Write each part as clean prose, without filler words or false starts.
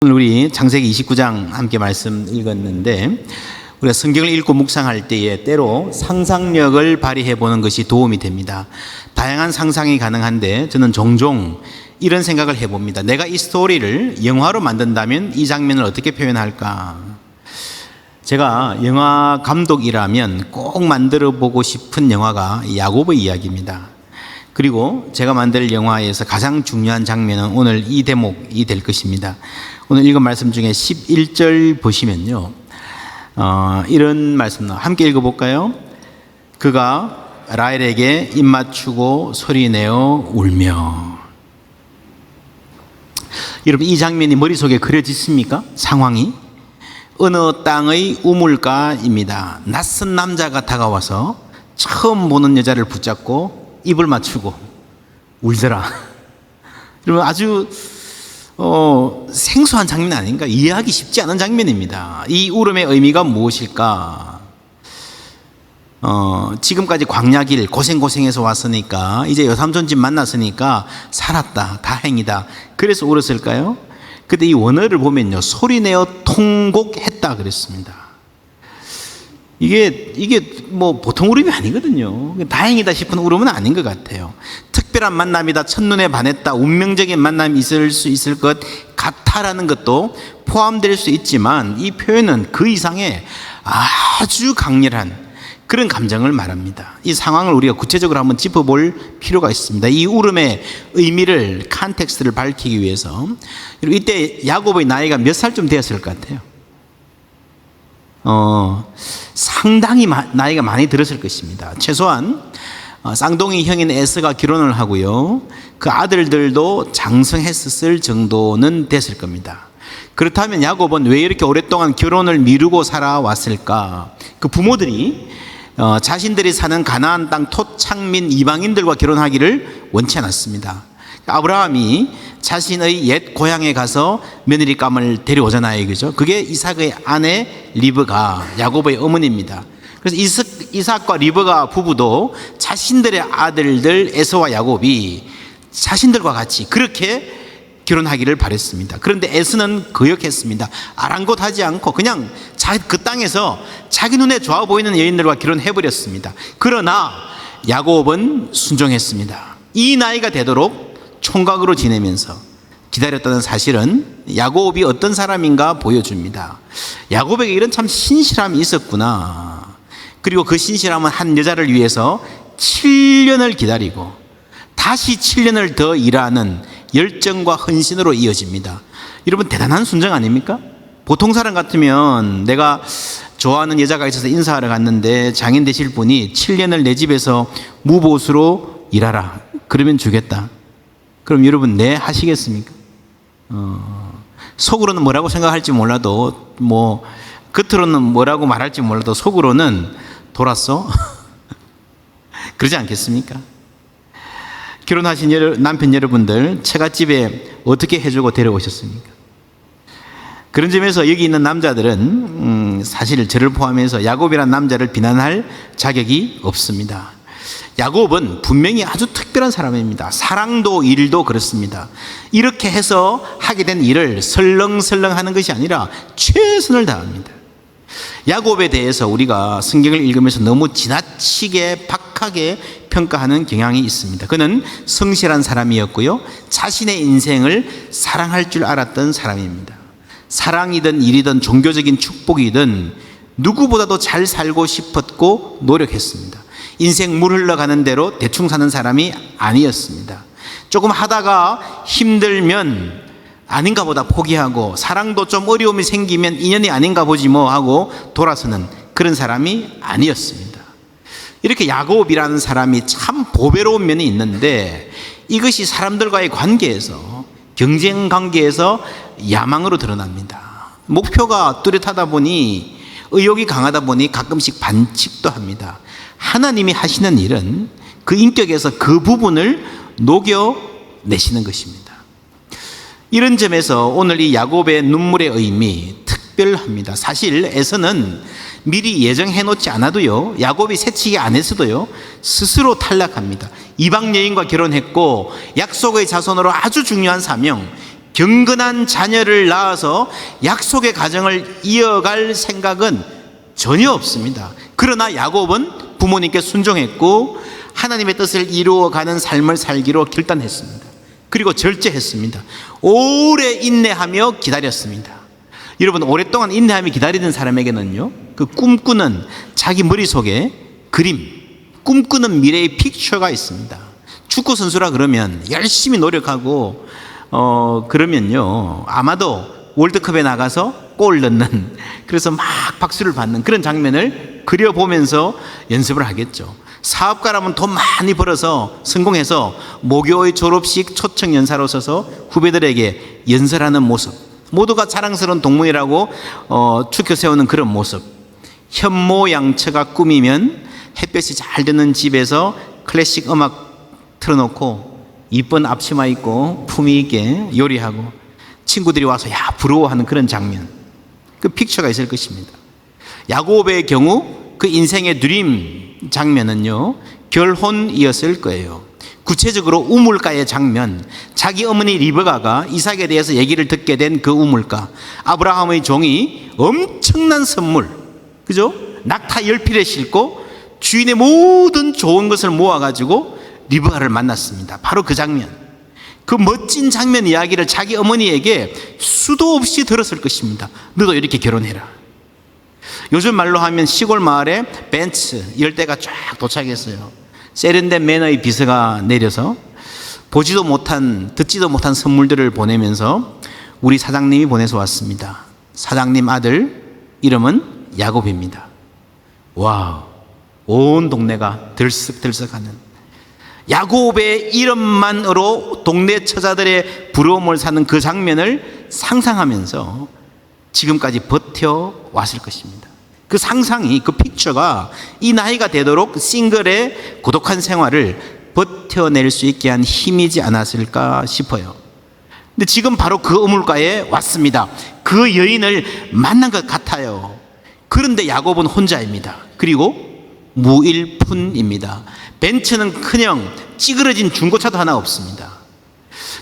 오늘 우리 창세기 29장 함께 말씀 읽었는데, 우리가 성경을 읽고 묵상할 때에 때로 상상력을 발휘해 보는 것이 도움이 됩니다. 다양한 상상이 가능한데 저는 종종 이런 생각을 해봅니다. 내가 이 스토리를 영화로 만든다면 이 장면을 어떻게 표현할까? 제가 영화 감독이라면 꼭 만들어 보고 싶은 영화가 야곱의 이야기입니다. 그리고 제가 만들 영화에서 가장 중요한 장면은 오늘 이 대목이 될 것입니다. 오늘 읽은 말씀 중에 11절 보시면요, 이런 말씀 함께 읽어볼까요? 그가 라헬에게 입 맞추고 소리내어 울며. 여러분, 이 장면이 머릿속에 그려지십니까? 상황이 어느 땅의 우물가입니다. 낯선 남자가 다가와서 처음 보는 여자를 붙잡고 입을 맞추고 울더라. 여러분, 아주 생소한 장면 아닌가? 이해하기 쉽지 않은 장면입니다. 이 울음의 의미가 무엇일까? 지금까지 광야길 고생해서 왔으니까, 이제 여삼촌 집 만났으니까 살았다, 다행이다, 그래서 울었을까요? 근데 이 원어를 보면요, 소리내어 통곡했다 그랬습니다. 이게 뭐 보통 울음이 아니거든요. 다행이다 싶은 울음은 아닌 것 같아요. 특별한 만남이다, 첫눈에 반했다, 운명적인 만남이 있을 수 있을 것 같다라는 것도 포함될 수 있지만, 이 표현은 그 이상의 아주 강렬한 그런 감정을 말합니다. 이 상황을 우리가 구체적으로 한번 짚어볼 필요가 있습니다. 이 울음의 의미를, 컨텍스트를 밝히기 위해서. 이때 야곱의 나이가 몇 살쯤 되었을 것 같아요? 상당히 나이가 많이 들었을 것입니다. 최소한 쌍둥이 형인 에서가 결혼을 하고요, 그 아들들도 장성했을 정도는 됐을 겁니다. 그렇다면 야곱은 왜 이렇게 오랫동안 결혼을 미루고 살아왔을까? 그 부모들이 자신들이 사는 가나안 땅 토착민 이방인들과 결혼하기를 원치 않았습니다. 아브라함이 자신의 옛 고향에 가서 며느리감을 데려오잖아요, 그죠? 그게 이삭의 아내 리브가 야곱의 어머니입니다. 그래서 이삭과 리브가 부부도 자신들의 아들들 에서와 야곱이 자신들과 같이 그렇게 결혼하기를 바랬습니다. 그런데 에서는 거역했습니다. 아랑곳하지 않고 그냥 그 땅에서 자기 눈에 좋아 보이는 여인들과 결혼해버렸습니다. 그러나 야곱은 순종했습니다. 이 나이가 되도록 총각으로 지내면서 기다렸다는 사실은 야곱이 어떤 사람인가 보여줍니다. 야곱에게 이런 참 신실함이 있었구나. 그리고 그 신실함은 한 여자를 위해서 7년을 기다리고 다시 7년을 더 일하는 열정과 헌신으로 이어집니다. 여러분, 대단한 순종 아닙니까? 보통 사람 같으면 내가 좋아하는 여자가 있어서 인사하러 갔는데 장인 되실 분이 7년을 내 집에서 무보수로 일하라, 그러면 주겠다. 그럼 여러분, 네 하시겠습니까? 속으로는 뭐라고 생각할지 몰라도, 뭐 겉으로는 뭐라고 말할지 몰라도 속으로는 돌았어? 그러지 않겠습니까? 결혼하신 남편 여러분들, 처갓집에 어떻게 해주고 데려오셨습니까? 그런 점에서 여기 있는 남자들은 사실 저를 포함해서 야곱이라는 남자를 비난할 자격이 없습니다. 야곱은 분명히 아주 특별한 사람입니다. 사랑도 일도 그렇습니다. 이렇게 해서 하게 된 일을 설렁설렁 하는 것이 아니라 최선을 다합니다. 야곱에 대해서 우리가 성경을 읽으면서 너무 지나치게 박하게 평가하는 경향이 있습니다. 그는 성실한 사람이었고요, 자신의 인생을 사랑할 줄 알았던 사람입니다. 사랑이든 일이든 종교적인 축복이든 누구보다도 잘 살고 싶었고 노력했습니다. 인생 물 흘러가는 대로 대충 사는 사람이 아니었습니다. 조금 하다가 힘들면 아닌가 보다 포기하고, 사랑도 좀 어려움이 생기면 인연이 아닌가 보지 뭐 하고 돌아서는 그런 사람이 아니었습니다. 이렇게 야곱이라는 사람이 참 보배로운 면이 있는데, 이것이 사람들과의 관계에서, 경쟁 관계에서 야망으로 드러납니다. 목표가 뚜렷하다 보니, 의욕이 강하다 보니 가끔씩 반칙도 합니다. 하나님이 하시는 일은 그 인격에서 그 부분을 녹여내시는 것입니다. 이런 점에서 오늘 이 야곱의 눈물의 의미 특별합니다. 사실 에서는 미리 예정해 놓지 않아도요, 야곱이 새치기 안 했어도요, 스스로 탈락합니다. 이방 여인과 결혼했고 약속의 자손으로 아주 중요한 사명, 경건한 자녀를 낳아서 약속의 가정을 이어갈 생각은 전혀 없습니다. 그러나 야곱은 부모님께 순종했고 하나님의 뜻을 이루어가는 삶을 살기로 결단했습니다. 그리고 절제했습니다. 오래 인내하며 기다렸습니다. 여러분, 오랫동안 인내하며 기다리는 사람에게는요, 그 꿈꾸는 자기 머릿속에 그림, 꿈꾸는 미래의 픽처가 있습니다. 축구 선수라 그러면 열심히 노력하고 그러면요, 아마도 월드컵에 나가서 골 넣는, 그래서 막 박수를 받는 그런 장면을 그려보면서 연습을 하겠죠. 사업가라면 돈 많이 벌어서 성공해서 모교의 졸업식 초청 연사로 서서 후배들에게 연설하는 모습, 모두가 자랑스러운 동문이라고 추켜 세우는 그런 모습, 현모양처가 꿈이면 햇볕이 잘 드는 집에서 클래식 음악 틀어놓고 이쁜 앞치마 입고 품위 있게 요리하고 친구들이 와서 야 부러워하는 그런 장면, 그 픽처가 있을 것입니다. 야곱의 경우 그 인생의 드림 장면은요, 결혼이었을 거예요. 구체적으로 우물가의 장면, 자기 어머니 리브가가 이삭에 대해서 얘기를 듣게 된 그 우물가, 아브라함의 종이 엄청난 선물, 그죠? 낙타 10필에 싣고 주인의 모든 좋은 것을 모아가지고 리브가를 만났습니다. 바로 그 장면, 그 멋진 장면 이야기를 자기 어머니에게 수도 없이 들었을 것입니다. 너도 이렇게 결혼해라. 요즘 말로 하면 시골 마을에 벤츠 열대가 쫙 도착했어요. 세련된 매너의 비서가 내려서 보지도 못한, 듣지도 못한 선물들을 보내면서 우리 사장님이 보내서 왔습니다. 사장님 아들 이름은 야곱입니다. 와우, 온 동네가 들썩들썩하는, 야곱의 이름만으로 동네 처자들의 부러움을 사는 그 장면을 상상하면서 지금까지 버텨왔을 것입니다. 그 상상이, 그 픽처가 이 나이가 되도록 싱글의 고독한 생활을 버텨낼 수 있게 한 힘이지 않았을까 싶어요. 근데 지금 바로 그 우물가에 왔습니다. 그 여인을 만난 것 같아요. 그런데 야곱은 혼자입니다. 그리고 무일푼입니다. 벤츠는커녕 찌그러진 중고차도 하나 없습니다.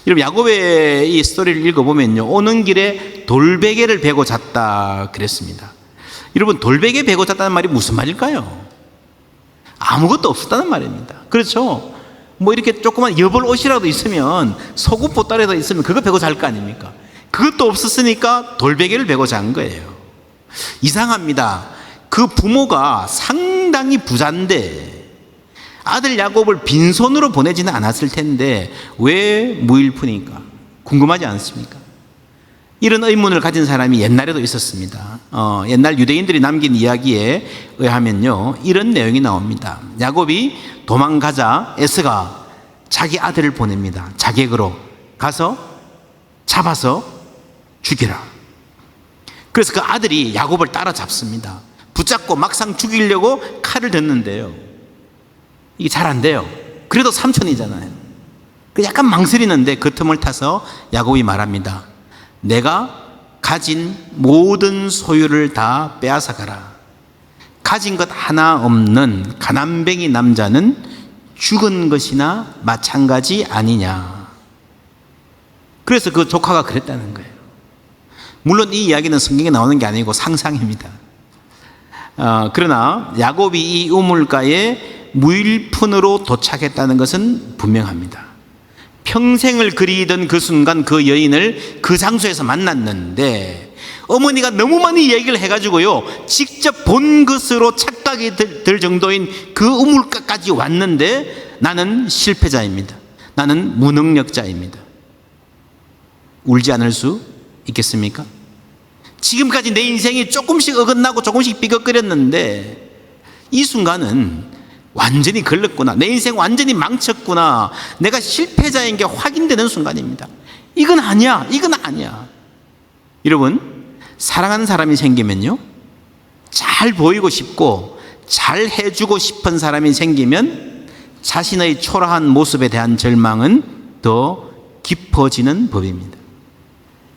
여러분, 야곱의 이 스토리를 읽어보면요, 오는 길에 돌베개를 베고 잤다 그랬습니다. 여러분, 돌베개 베고 잤다는 말이 무슨 말일까요? 아무것도 없었다는 말입니다. 그렇죠? 뭐 이렇게 조그만 여벌 옷이라도 있으면, 속옷 보따리라도 있으면 그거 베고 잘 거 아닙니까? 그것도 없었으니까 돌베개를 베고 잔 거예요. 이상합니다. 그 부모가 상당히 부자인데 아들 야곱을 빈손으로 보내지는 않았을 텐데 왜 무일푼일까? 궁금하지 않습니까? 이런 의문을 가진 사람이 옛날에도 있었습니다. 옛날 유대인들이 남긴 이야기에 의하면요, 이런 내용이 나옵니다. 야곱이 도망가자 에서가 자기 아들을 보냅니다. 자객으로 가서 잡아서 죽이라. 그래서 그 아들이 야곱을 따라잡습니다. 붙잡고 막상 죽이려고 칼을 댔는데요, 이게 잘 안 돼요. 그래도 삼촌이잖아요. 약간 망설이는데 그 틈을 타서 야곱이 말합니다. 내가 가진 모든 소유를 다 빼앗아 가라. 가진 것 하나 없는 가난뱅이 남자는 죽은 것이나 마찬가지 아니냐. 그래서 그 조카가 그랬다는 거예요. 물론 이 이야기는 성경에 나오는 게 아니고 상상입니다. 그러나 야곱이 이 우물가에 무일푼으로 도착했다는 것은 분명합니다. 평생을 그리던 그 순간 그 여인을 그 장소에서 만났는데 어머니가 너무 많이 얘기를 해가지고요, 직접 본 것으로 착각이 들 정도인 그 우물가까지 왔는데 나는 실패자입니다. 나는 무능력자입니다. 울지 않을 수 있겠습니까? 지금까지 내 인생이 조금씩 어긋나고 조금씩 삐걱거렸는데 이 순간은 완전히 걸렸구나, 내 인생 완전히 망쳤구나, 내가 실패자인 게 확인되는 순간입니다. 이건 아니야, 이건 아니야. 여러분, 사랑하는 사람이 생기면요, 잘 보이고 싶고 잘 해주고 싶은 사람이 생기면 자신의 초라한 모습에 대한 절망은 더 깊어지는 법입니다.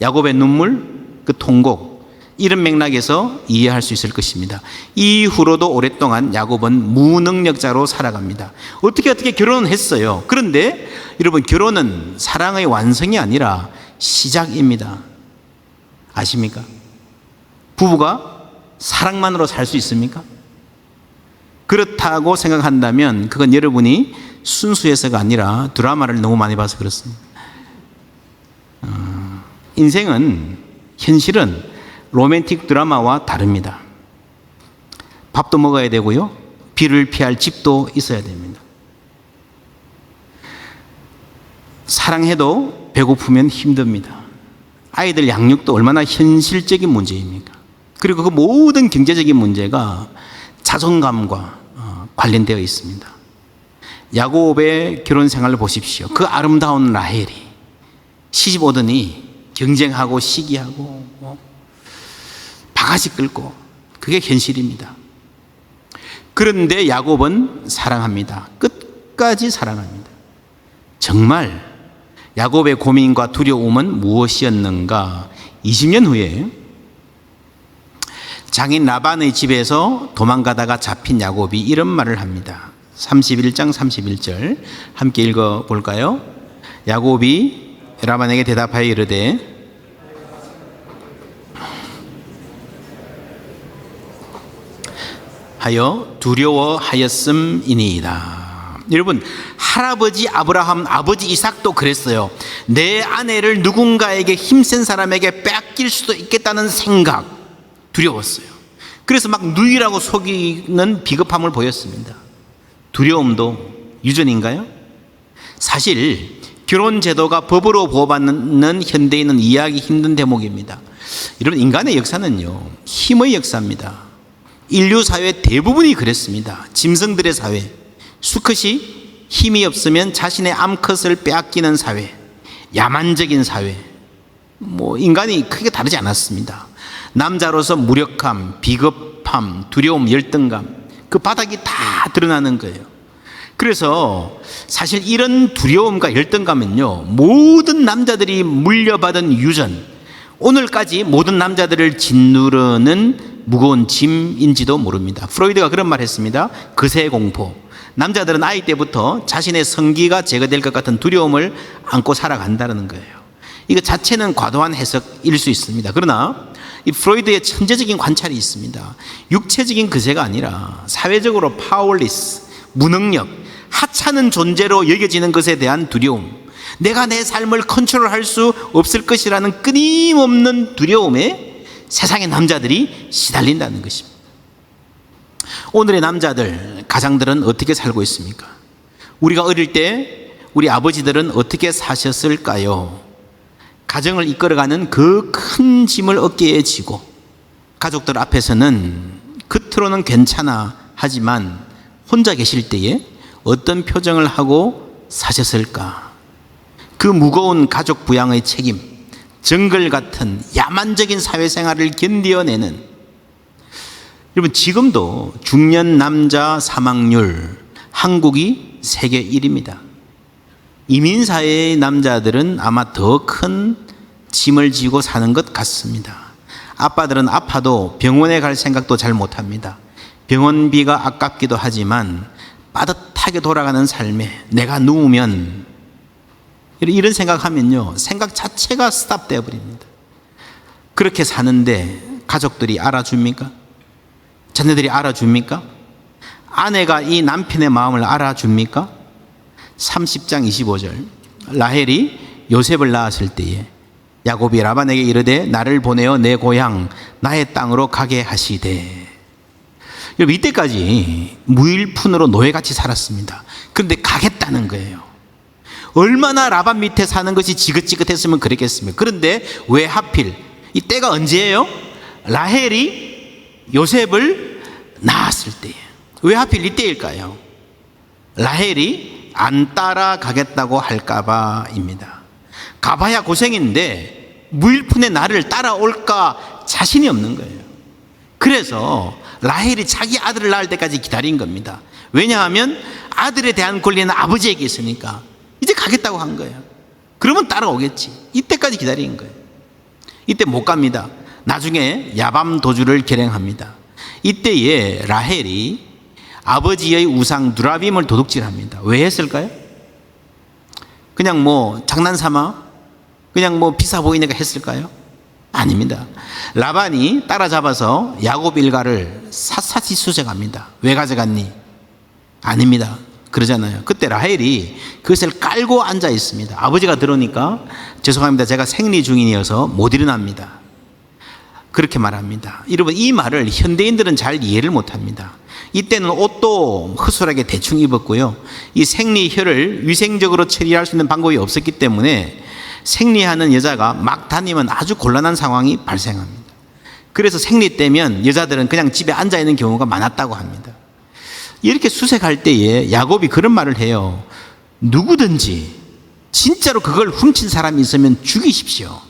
야곱의 눈물, 그 통곡, 이런 맥락에서 이해할 수 있을 것입니다. 이후로도 오랫동안 야곱은 무능력자로 살아갑니다. 어떻게 결혼은 했어요. 그런데 여러분, 결혼은 사랑의 완성이 아니라 시작입니다. 아십니까? 부부가 사랑만으로 살 수 있습니까? 그렇다고 생각한다면 그건 여러분이 순수해서가 아니라 드라마를 너무 많이 봐서 그렇습니다. 인생은, 현실은 로맨틱 드라마와 다릅니다. 밥도 먹어야 되고요, 비를 피할 집도 있어야 됩니다. 사랑해도 배고프면 힘듭니다. 아이들 양육도 얼마나 현실적인 문제입니까? 그리고 그 모든 경제적인 문제가 자존감과 관련되어 있습니다. 야곱의 결혼 생활을 보십시오. 그 아름다운 라헬이 시집 오더니 경쟁하고 시기하고 바가지 끌고, 그게 현실입니다. 그런데 야곱은 사랑합니다. 끝까지 사랑합니다. 정말 야곱의 고민과 두려움은 무엇이었는가? 20년 후에 장인 라반의 집에서 도망가다가 잡힌 야곱이 이런 말을 합니다. 31장 31절 함께 읽어볼까요? 야곱이 라반에게 대답하여 이르되 하여 두려워하였음이니이다. 여러분, 할아버지 아브라함, 아버지 이삭도 그랬어요. 내 아내를 누군가에게, 힘센 사람에게 뺏길 수도 있겠다는 생각, 두려웠어요. 그래서 막 누이라고 속이는 비겁함을 보였습니다. 두려움도 유전인가요? 사실 결혼 제도가 법으로 보호받는 현대인은 이해하기 힘든 대목입니다. 여러분, 인간의 역사는요, 힘의 역사입니다. 인류 사회 대부분이 그랬습니다. 짐승들의 사회, 수컷이 힘이 없으면 자신의 암컷을 빼앗기는 사회, 야만적인 사회, 인간이 크게 다르지 않았습니다. 남자로서 무력함, 비겁함, 두려움, 열등감, 그 바닥이 다 드러나는 거예요. 그래서 사실 이런 두려움과 열등감은요, 모든 남자들이 물려받은 유전, 오늘까지 모든 남자들을 짓누르는 무거운 짐인지도 모릅니다. 프로이드가 그런 말 했습니다. 그새 공포. 남자들은 아이 때부터 자신의 성기가 제거될 것 같은 두려움을 안고 살아간다는 거예요. 이거 자체는 과도한 해석일 수 있습니다. 그러나 이 프로이드의 천재적인 관찰이 있습니다. 육체적인 그새가 아니라 사회적으로 파워리스, 무능력, 하찮은 존재로 여겨지는 것에 대한 두려움, 내가 내 삶을 컨트롤할 수 없을 것이라는 끊임없는 두려움에 세상의 남자들이 시달린다는 것입니다. 오늘의 남자들, 가장들은 어떻게 살고 있습니까? 우리가 어릴 때 우리 아버지들은 어떻게 사셨을까요? 가정을 이끌어가는 그 큰 짐을 어깨에 지고 가족들 앞에서는 겉으로는 괜찮아 하지만 혼자 계실 때에 어떤 표정을 하고 사셨을까? 그 무거운 가족 부양의 책임, 정글 같은 야만적인 사회생활을 견뎌내는, 여러분, 지금도 중년 남자 사망률 한국이 세계 1위입니다. 이민사회의 남자들은 아마 더 큰 짐을 지고 사는 것 같습니다. 아빠들은 아파도 병원에 갈 생각도 잘 못합니다. 병원비가 아깝기도 하지만 빠듯하게 돌아가는 삶에 내가 누우면, 이런 생각하면요, 생각 자체가 스탑되어 버립니다. 그렇게 사는데 가족들이 알아줍니까? 자녀들이 알아줍니까? 아내가 이 남편의 마음을 알아줍니까? 30장 25절, 라헬이 요셉을 낳았을 때에 야곱이 라반에게 이르되 나를 보내어 내 고향 나의 땅으로 가게 하시되. 여러분, 이때까지 무일푼으로 노예같이 살았습니다. 그런데 가겠다는 거예요. 얼마나 라반 밑에 사는 것이 지긋지긋했으면 그랬겠습니까? 그런데 왜 하필 이 때가 언제예요? 라헬이 요셉을 낳았을 때예요. 왜 하필 이때일까요? 라헬이 안 따라가겠다고 할까봐입니다. 가봐야 고생인데 무일푼의 나를 따라올까 자신이 없는 거예요. 그래서 라헬이 자기 아들을 낳을 때까지 기다린 겁니다. 왜냐하면 아들에 대한 권리는 아버지에게 있으니까 이제 가겠다고 한 거예요. 그러면 따라오겠지. 이때까지 기다린 거예요. 이때 못 갑니다. 나중에 야밤 도주를 결행합니다. 이때에 라헬이 아버지의 우상 누라빔을 도둑질합니다. 왜 했을까요? 그냥 장난삼아 그냥 뭐 비싸 보이니까 했을까요? 아닙니다. 라반이 따라잡아서 야곱 일가를 샅샅이 수색합니다. 왜 가져갔니? 아닙니다. 그러잖아요. 그때 라헬이 그것을 깔고 앉아 있습니다. 아버지가 들어오니까 죄송합니다. 제가 생리 중인이어서 못 일어납니다. 그렇게 말합니다. 여러분, 이 말을 현대인들은 잘 이해를 못합니다. 이때는 옷도 허술하게 대충 입었고요. 이 생리혈을 위생적으로 처리할 수 있는 방법이 없었기 때문에 생리하는 여자가 막 다니면 아주 곤란한 상황이 발생합니다. 그래서 생리 때면 여자들은 그냥 집에 앉아 있는 경우가 많았다고 합니다. 이렇게 수색할 때에 야곱이 그런 말을 해요. 누구든지 진짜로 그걸 훔친 사람이 있으면 죽이십시오.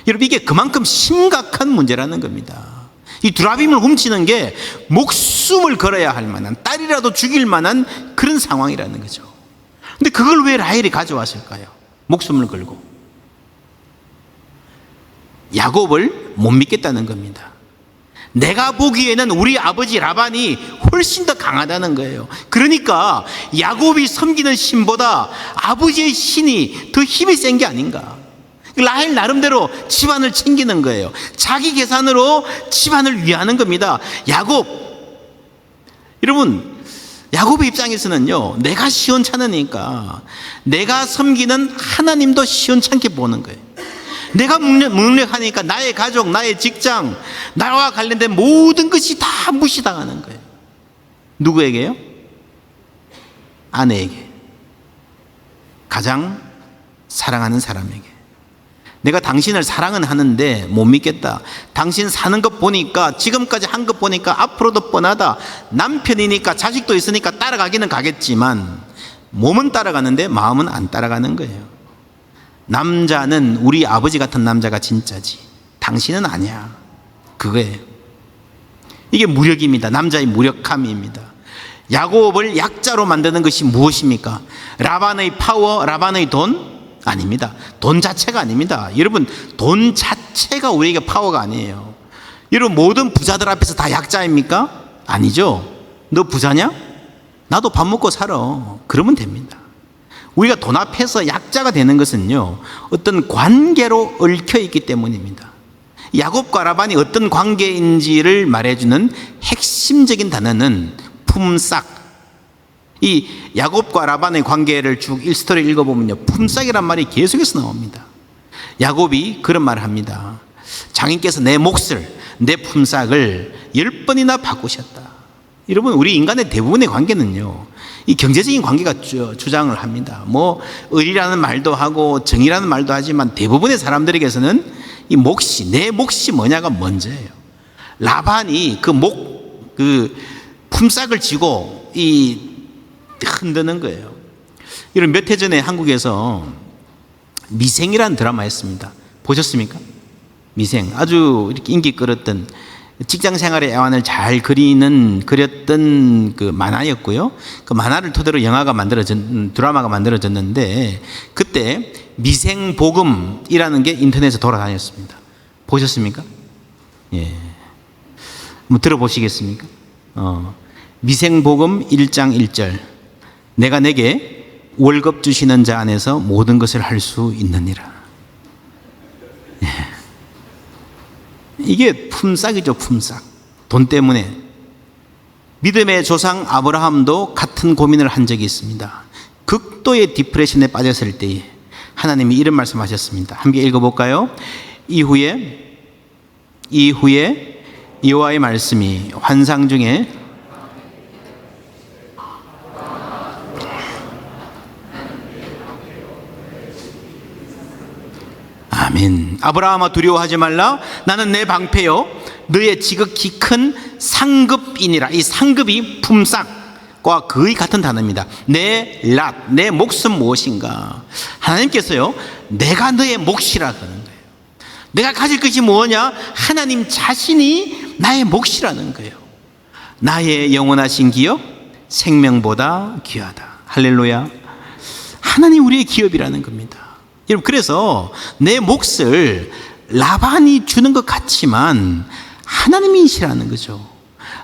여러분, 이게 그만큼 심각한 문제라는 겁니다. 이 두라빔을 훔치는 게 목숨을 걸어야 할 만한, 딸이라도 죽일 만한 그런 상황이라는 거죠. 근데 그걸 왜 라헬이 가져왔을까요? 목숨을 걸고. 야곱을 못 믿겠다는 겁니다. 내가 보기에는 우리 아버지 라반이 훨씬 더 강하다는 거예요. 그러니까 야곱이 섬기는 신보다 아버지의 신이 더 힘이 센 게 아닌가. 라헬 나름대로 집안을 챙기는 거예요. 자기 계산으로 집안을 위하는 겁니다. 야곱, 여러분, 야곱의 입장에서는요, 내가 시원찮으니까 내가 섬기는 하나님도 시원찮게 보는 거예요. 내가 무능력하니까 나의 가족, 나의 직장, 나와 관련된 모든 것이 다 무시당하는 거예요. 누구에게요? 아내에게. 가장 사랑하는 사람에게. 내가 당신을 사랑은 하는데 못 믿겠다. 당신 사는 것 보니까, 지금까지 한 것 보니까 앞으로도 뻔하다. 남편이니까, 자식도 있으니까 따라가기는 가겠지만 몸은 따라가는데 마음은 안 따라가는 거예요. 남자는 우리 아버지 같은 남자가 진짜지, 당신은 아니야. 그거예요. 이게 무력입니다. 남자의 무력함입니다. 야곱을 약자로 만드는 것이 무엇입니까? 라반의 파워, 라반의 돈? 아닙니다. 돈 자체가 아닙니다. 여러분, 돈 자체가 우리에게 파워가 아니에요. 여러분, 모든 부자들 앞에서 다 약자입니까? 아니죠. 너 부자냐? 나도 밥 먹고 살아. 그러면 됩니다. 우리가 돈 앞에서 약자가 되는 것은요, 어떤 관계로 얽혀 있기 때문입니다. 야곱과 라반이 어떤 관계인지를 말해주는 핵심적인 단어는 품삯. 이 야곱과 라반의 관계를 쭉 스토리를 읽어보면요, 품삯이란 말이 계속해서 나옵니다. 야곱이 그런 말을 합니다. 장인께서 내 몫을, 내 품삯을 10번이나 바꾸셨다. 여러분, 우리 인간의 대부분의 관계는요, 이 경제적인 관계가 주장을 합니다. 뭐 의리라는 말도 하고 정의라는 말도 하지만 대부분의 사람들에게서는 이 몫이, 내 몫이 뭐냐가 먼저예요. 라반이 그 품삯을 지고 흔드는 거예요. 이런 몇 해 전에 한국에서 미생이라는 드라마 했습니다. 보셨습니까? 미생. 아주 이렇게 인기 끌었던, 직장 생활의 애환을 잘 그렸던 그 만화였고요. 그 만화를 토대로 드라마가 만들어졌는데, 그때 미생복음이라는 게 인터넷에 돌아다녔습니다. 보셨습니까? 예. 한번 들어보시겠습니까? 미생복음 1장 1절. 내가 내게 월급 주시는 자 안에서 모든 것을 할 수 있느니라. 예. 이게 품삯이죠, 품삯. 돈 때문에. 믿음의 조상 아브라함도 같은 고민을 한 적이 있습니다. 극도의 디프레션에 빠졌을 때에 하나님이 이런 말씀하셨습니다. 함께 읽어볼까요? 이후에 여호와의 말씀이 환상 중에 아멘. 아브라함아, 두려워하지 말라. 나는 내 방패요 너의 지극히 큰 상급이니라. 이 상급이 품삯과 거의 같은 단어입니다. 내 몫은 무엇인가? 하나님께서요, 내가 너의 몫이라 그러는 거예요. 내가 가질 것이 뭐냐? 하나님 자신이 나의 몫이라는 거예요. 나의 영원하신 기업, 생명보다 귀하다. 할렐루야. 하나님 우리의 기업이라는 겁니다. 여러분, 그래서 내 몫을 라반이 주는 것 같지만 하나님이시라는 거죠.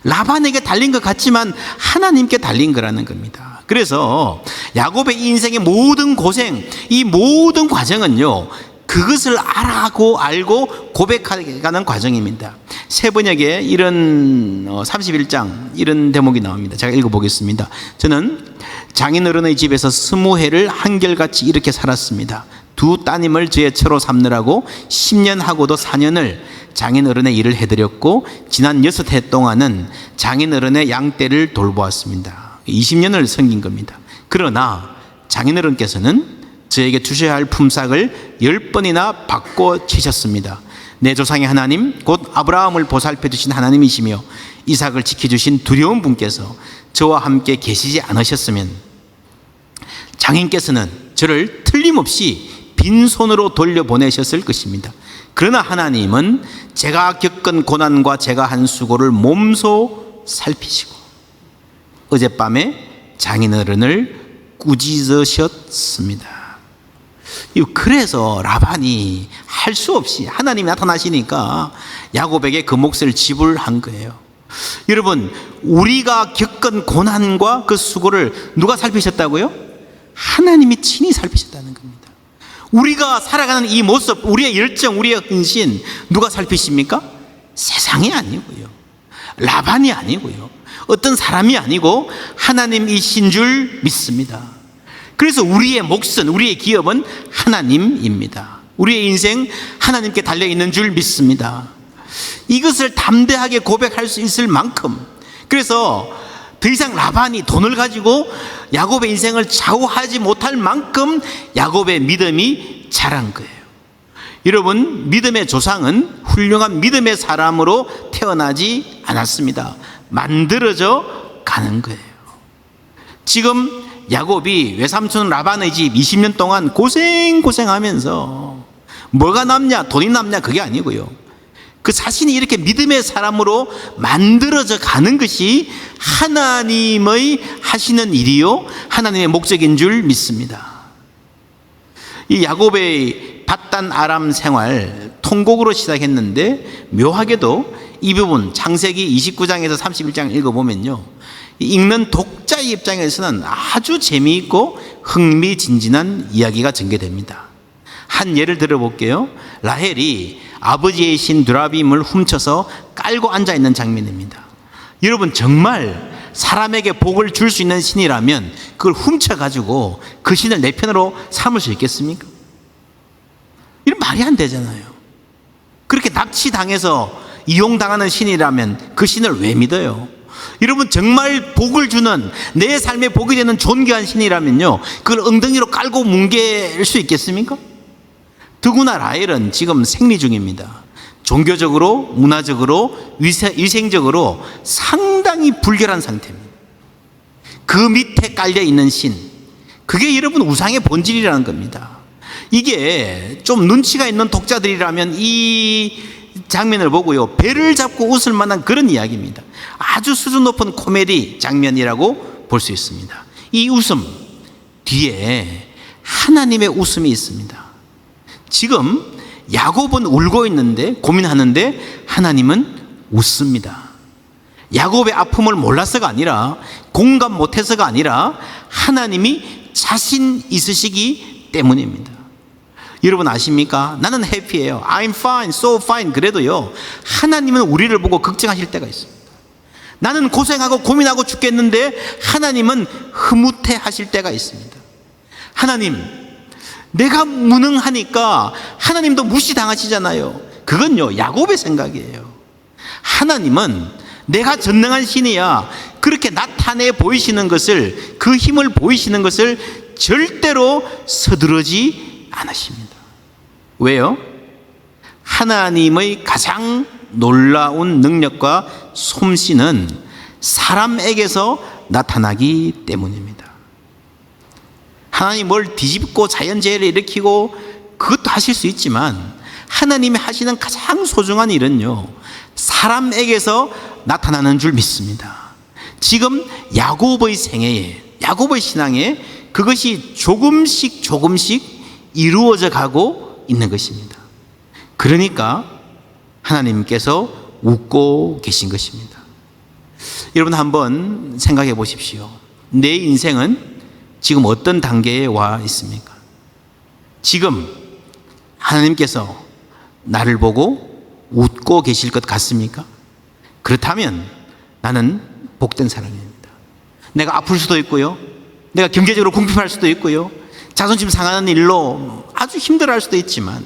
라반에게 달린 것 같지만 하나님께 달린 거라는 겁니다. 그래서 야곱의 인생의 모든 고생, 이 모든 과정은요, 그것을 알고 고백하는 과정입니다. 세번역에 이런 31장 이런 대목이 나옵니다. 제가 읽어보겠습니다. 저는 장인어른의 집에서 20해를 한결같이 이렇게 살았습니다. 두 따님을 저의 처로 삼느라고 10년 하고도 4년을 장인어른의 일을 해드렸고, 지난 6해 동안은 장인어른의 양떼를 돌보았습니다. 20년을 섬긴 겁니다. 그러나 장인어른께서는 저에게 주셔야 할 품삯을 10번이나 바꿔 치셨습니다. 내 조상의 하나님, 곧 아브라함을 보살펴 주신 하나님이시며 이삭을 지켜주신 두려운 분께서 저와 함께 계시지 않으셨으면 장인께서는 저를 틀림없이 빈손으로 돌려보내셨을 것입니다. 그러나 하나님은 제가 겪은 고난과 제가 한 수고를 몸소 살피시고 어젯밤에 장인어른을 꾸짖으셨습니다. 그래서 라반이 할 수 없이 하나님이 나타나시니까 야곱에게 그 몫을 지불한 거예요. 여러분, 우리가 겪은 고난과 그 수고를 누가 살피셨다고요? 하나님이 친히 살피셨다는 겁니다. 우리가 살아가는 이 모습, 우리의 열정, 우리의 헌신, 누가 살피십니까? 세상이 아니고요, 라반이 아니고요, 어떤 사람이 아니고 하나님이신 줄 믿습니다. 그래서 우리의 몫은, 우리의 기업은 하나님입니다. 우리의 인생 하나님께 달려있는 줄 믿습니다. 이것을 담대하게 고백할 수 있을 만큼, 그래서 더 이상 라반이 돈을 가지고 야곱의 인생을 좌우하지 못할 만큼 야곱의 믿음이 자란 거예요. 여러분, 믿음의 조상은 훌륭한 믿음의 사람으로 태어나지 않았습니다. 만들어져 가는 거예요. 지금 야곱이 외삼촌 라반의 집 20년 동안 고생하면서 뭐가 남냐, 돈이 남냐, 그게 아니고요, 그 자신이 이렇게 믿음의 사람으로 만들어져 가는 것이 하나님의 하시는 일이요, 하나님의 목적인 줄 믿습니다. 이 야곱의 밧단 아람 생활 통곡으로 시작했는데, 묘하게도 이 부분 창세기 29장에서 31장 읽어보면요, 읽는 독자의 입장에서는 아주 재미있고 흥미진진한 이야기가 전개됩니다. 한 예를 들어볼게요. 라헬이 아버지의 신 두라빔을 훔쳐서 깔고 앉아있는 장면입니다. 여러분, 정말 사람에게 복을 줄 수 있는 신이라면 그걸 훔쳐가지고 그 신을 내 편으로 삼을 수 있겠습니까? 이런 말이 안 되잖아요. 그렇게 납치당해서 이용당하는 신이라면 그 신을 왜 믿어요? 여러분, 정말 복을 주는, 내 삶에 복이 되는 존귀한 신이라면요, 그걸 엉덩이로 깔고 뭉갤 수 있겠습니까? 더구나 라헬은 지금 생리 중입니다. 종교적으로, 문화적으로, 위생적으로 상당히 불결한 상태입니다. 그 밑에 깔려있는 신, 그게 여러분 우상의 본질이라는 겁니다. 이게 좀 눈치가 있는 독자들이라면 이 장면을 보고요, 배를 잡고 웃을 만한 그런 이야기입니다. 아주 수준 높은 코미디 장면이라고 볼 수 있습니다. 이 웃음 뒤에 하나님의 웃음이 있습니다. 지금 야곱은 울고 있는데, 고민하는데 하나님은 웃습니다. 야곱의 아픔을 몰라서가 아니라, 공감 못해서가 아니라 하나님이 자신 있으시기 때문입니다. 여러분 아십니까? 나는 해피해요, I'm fine, so fine. 그래도요, 하나님은 우리를 보고 걱정하실 때가 있습니다. 나는 고생하고 고민하고 죽겠는데 하나님은 흐뭇해 하실 때가 있습니다. 하나님, 내가 무능하니까 하나님도 무시당하시잖아요. 그건요, 야곱의 생각이에요. 하나님은 내가 전능한 신이야, 그렇게 나타내 보이시는 것을, 그 힘을 보이시는 것을 절대로 서두르지 않으십니다. 왜요? 하나님의 가장 놀라운 능력과 솜씨는 사람에게서 나타나기 때문입니다. 하나님이 뭘 뒤집고 자연재해를 일으키고 그것도 하실 수 있지만, 하나님이 하시는 가장 소중한 일은요, 사람에게서 나타나는 줄 믿습니다. 지금 야곱의 생애에, 야곱의 신앙에 그것이 조금씩 이루어져 가고 있는 것입니다. 그러니까 하나님께서 웃고 계신 것입니다. 여러분 한번 생각해 보십시오. 내 인생은 지금 어떤 단계에 와 있습니까? 지금 하나님께서 나를 보고 웃고 계실 것 같습니까? 그렇다면 나는 복된 사람입니다. 내가 아플 수도 있고요. 내가 경제적으로 궁핍할 수도 있고요. 자존심 상하는 일로 아주 힘들어할 수도 있지만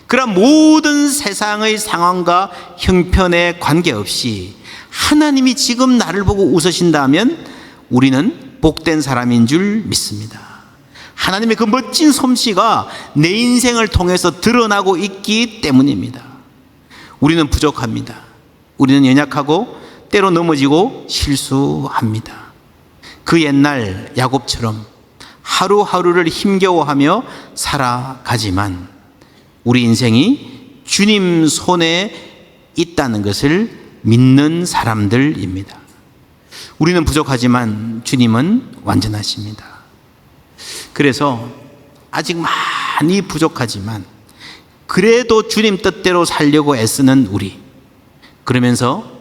그러한 모든 세상의 상황과 형편에 관계없이 하나님이 지금 나를 보고 웃으신다면 우리는 복된 사람인 줄 믿습니다. 하나님의 그 멋진 솜씨가 내 인생을 통해서 드러나고 있기 때문입니다. 우리는 부족합니다. 우리는 연약하고 때로 넘어지고 실수합니다. 그 옛날 야곱처럼 하루하루를 힘겨워하며 살아가지만 우리 인생이 주님 손에 있다는 것을 믿는 사람들입니다. 우리는 부족하지만 주님은 완전하십니다. 그래서 아직 많이 부족하지만 그래도 주님 뜻대로 살려고 애쓰는 우리, 그러면서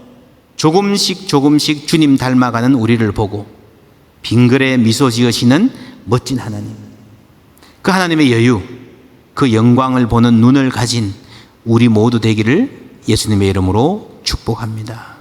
조금씩 조금씩 주님 닮아가는 우리를 보고 빙그레 미소 지으시는 멋진 하나님, 그 하나님의 여유, 그 영광을 보는 눈을 가진 우리 모두 되기를 예수님의 이름으로 축복합니다.